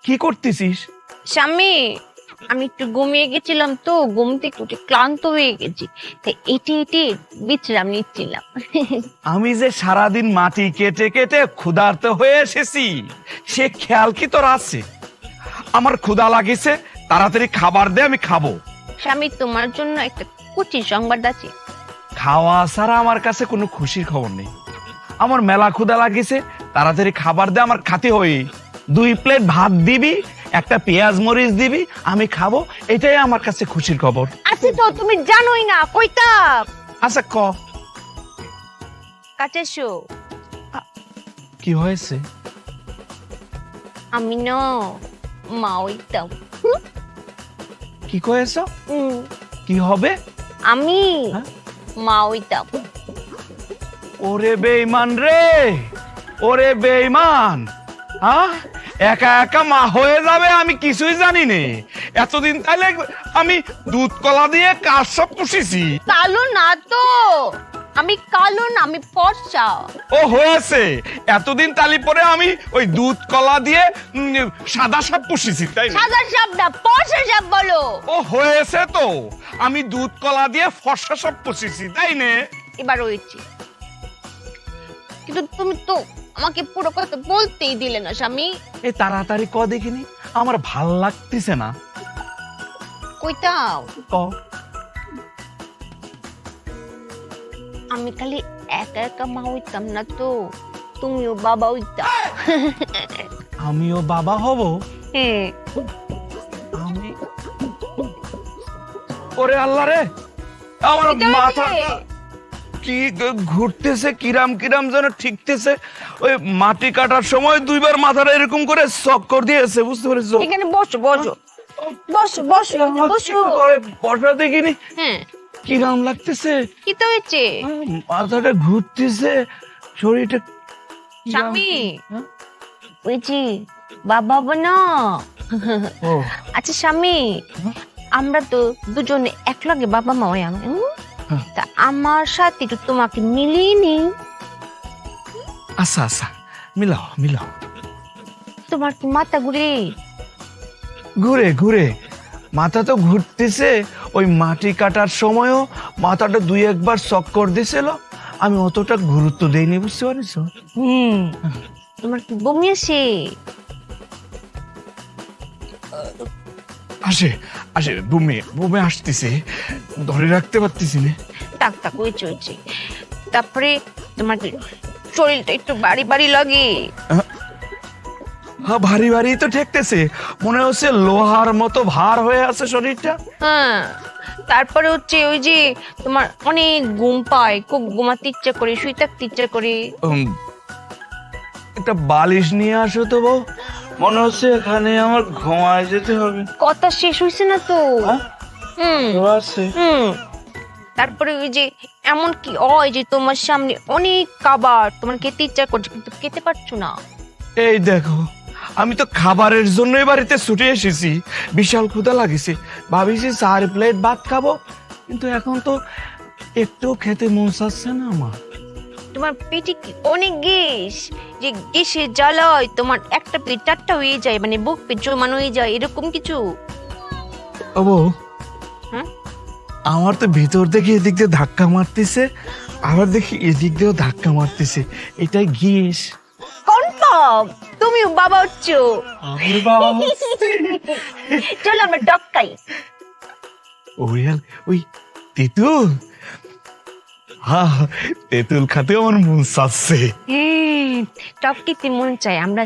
কি করতেছিস? স্বামী, আমি একটু ঘুমিয়ে গেছিলাম তো, ঘুম থেকে উঠে ক্লান্ত হয়ে গেছি, তাই এটি এটি বিশ্রাম নিচ্ছিলাম। আমি যে সারাদিন মাটি কেটে কেটে ক্ষুধার্ত হয়ে এসেছি, সে খেয়াল কি তোর আছে? আমার ক্ষুধা লাগিছে, তাড়াতাড়ি খাবার দে, আমি খাবো। স্বামী, তোমার জন্য একটা খুশি সংবাদ আছে। খাওয়া ছাড়া আমার কাছে কোনো খুশির খবর নেই। আমার মেলা ক্ষুধা লাগিছে, তাড়াতাড়ি খাবার দে, আমার খাতে হই। 2 প্লেট ভাত দিবি, একটা পেঁয়াজ মরিচ দিবি, আমি খাবো, এটাই আমার কাছে খুশির খবর। আছে তো, তুমি জানোই না কইতা। আচ্ছা ক, কাছে এসো। কি হয়েছে? আমি না মা হইতাম। কি কয়েছ? কি হবে? আমি হ্যাঁ? মা হইতাম। ওরে বেঈমান রে, ওরে বেঈমান, হ্যাঁ? একা একা মা হয়ে যাবে আমি কিছুই জানি নে। এতদিন তাহলে আমি দুধ কলা দিয়ে কাজ সব পুষিছি। কালো না তো, আমি কালো না, আমি ফর্সা। ও হয়েছে, এতদিন তালি পরে আমি ওই দুধ কলা দিয়ে সাদা সাপ পুষিছি, তাই না? সাদা সাপ না, ফর্সা সাপ বলো। ও হয়েছে তো, আমি দুধ কলা দিয়ে ফর্সা সাপ পুষিছি, তাই না? এবার হয়েছে, কিন্তু তুমি তো আমাকে পুরো কথা বলতেই দিলে না স্বামী। এই তাড়াতাড়ি ক দেখিনি, আমার ভাল লাগতেছে না। কইতাও ক। আমি খালি একা একা মা হইতাম না তো, তুমিও বাবা হইতা। আমিও বাবা হব? হ্যাঁ। আমি, ওরে আল্লাহ রে, আমার মাথা কি ঘুরতেছে, কিরাম কিরাম যেন ঠিকতেছে। ওই মাটি কাটার সময় 2 বার মাথাটা এরকম করে চক্কর দিয়েছে, বুঝতে পেরেছো? এখানে বসো বসো বসো বসো বসো। বসা দেখিনি, হ্যাঁ, কিরাম লাগতেছে, কি তো হয়েছে মাথাটা ঘুরতেছে, শরীরটা কিরাম। স্বামী? হ্যাঁ? বুঝি বাবা হবো না। ও আচ্ছা স্বামী, হ্যাঁ? আমরা তো দুজনে একলগে বাবা মা হই আমি, হ্যাঁ। তা আমার সাথে তো তোমাকে মিলিয়ে নি। আচ্ছা আচ্ছা, মিলাও মিলাও। তোমার কি মাথা ঘুরে? ঘুরে ঘুরে মাথা তো ঘুরতেছে। ওই মাটি কাটার সময়ও মাথাটা 2-1 বার চক্কর দিছিল, আমি অতটা গুরুত্ব দেইনি, বুঝতে পারিস? তোমার কি বমি আসে? আসে আসে, বুমে বুমে আসতেছে, ধরে রাখতে পারতেছি না। টাক টাক হয়েছে হয়েছে। তারপরে তোমার কি শরীরটা একটু বাড়ি বাড়ি লাগে? হ্যাঁ, ভারী ভারী তো ঠেকতেছে, মনে হচ্ছে লোহার মতো ভার হয়ে আছে শরীরটা। হ্যাঁ, তারপরে হচ্ছে ওই যে তোমার অনেক ঘুম পায়, খুব ঘুমাতে ইচ্ছা করে, শুই থাকতে ইচ্ছা করে। একটা বালিশ নিয়ে আসো তো বউ, মনে হচ্ছে এখানে আমার ঘুমায় যেতে হবে। কথা শেষ হয়েছে না তো। হুম আছে। হুম। তারপরে ওই যে এমন কি হয় যে তোমার সামনে অনেক খাবার, তোমার খেতে ইচ্ছা করছে কিন্তু খেতে পারছো না। এই দেখো, আমি তো খাবারের জন্যই বাড়িতে ছুটে এসেছি, বিশাল ক্ষুধা লাগিছে, ভাবিছি 4 প্লেট ভাত খাবো, কিন্তু এখন তো একটু খেতে মন চাচ্ছে না আমার। তোমার পেটে কি অনেক গ্যাস, যে গ্যাসের জ্বালায় তোমার একটা প্লেট 4টা হয়ে যায়, মানে বুক পেট জমান হয়ে যায়, এরকম কিছু? ও বউ, হ্যাঁ? আমার তো ভিতর থেকে এদিক দিয়ে ধাক্কা মারতেছে, আবার দেখি এদিক দিয়েও ধাক্কা মারতেছে, এটাই গ্যাস। কনফার্ম তুমিও বাবা হচ্ছো। আমি বাবা চলো আমরা টপকাই। ওই ওই তেঁতুল, হ্যাঁ তেঁতুল খাতে আমার মন চাচ্ছে। টপকিতে মন চাই, আমরা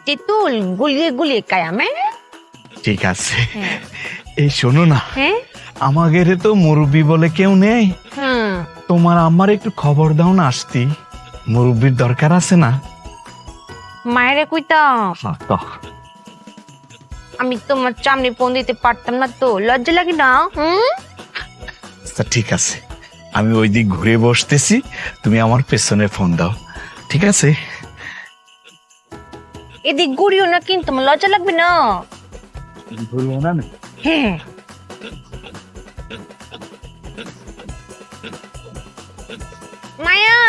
তেঁতুল গুলিয়ে গুলিয়ে খাই। আমি ঠিক আছে, এই শোনো না, হ্যাঁ আমাদের তো মুরব্বি বলে কেউ নেই, হুম। তোমার আমার একটু খবর দাও না, আসতি মুরব্বির দরকার আছে না? মায়েরে কইতাম তো আমি তোমার সামনে ফোন দিতে পারতাম না তো, লজ্জা লাগে না? আচ্ছা ঠিক আছে, আমি ওই দিক ঘুরে বসতেছি, তুমি আমার পেছনে ফোন দাও, ঠিক আছে? এদিক ঘুরিও না কিন্তু, আমার লজ্জা লাগবে না? ঘুরবো না। হ্যাঁ। মায়া,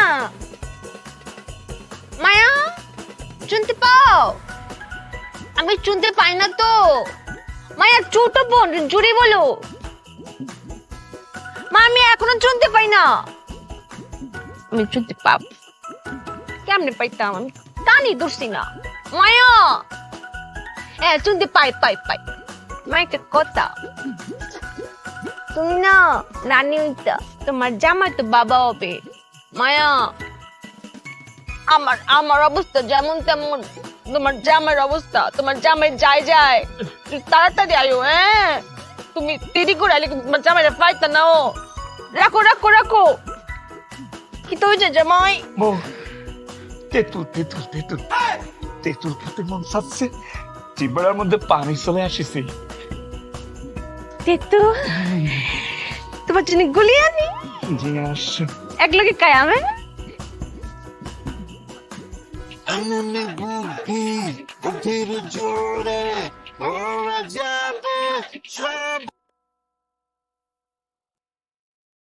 মায়া, শুনতে পাও? আমি শুনতে পাই না তো। মায়া ছোট বোন, জুড়ে বলো। মা আমি এখনো শুনতে পাই না। আমি শুনতে পাব কেমনে পাইতাম, আমি কানই ধরছি না। মায়া হ্যাঁ শুনতে পাই পাই পাই। মায়া একটা কথা, তুমি না নানি হইতা, তোমার জামাই তো বাবা হবে। মায়া আমার আমার অবস্থা যেমন তেমন তোমার জামাইয়ের অবস্থা। তোমার জামাই যায় যায়, তুই তাড়াতাড়ি আয়ো। হ্যাঁ তুমি দেরি করে আইলে কিন্তু তোমার জামাইরা পাইতা না। ও রাখো রাখো রাখো। কি তো হয়েছে জামাই? বউ, তেঁতুল তেঁতুল তেঁতুল তেঁতুল খেতে মন চাচ্ছে, জিব্বার মধ্যে পানি চলে আসিছে। তেতু তোমার জন্য গুলি আনি, জি আসছে। এক লগে খাই আমি। আনন্দ বুদ্ধি বুদ্ধির জোরে ওরা যাবে সব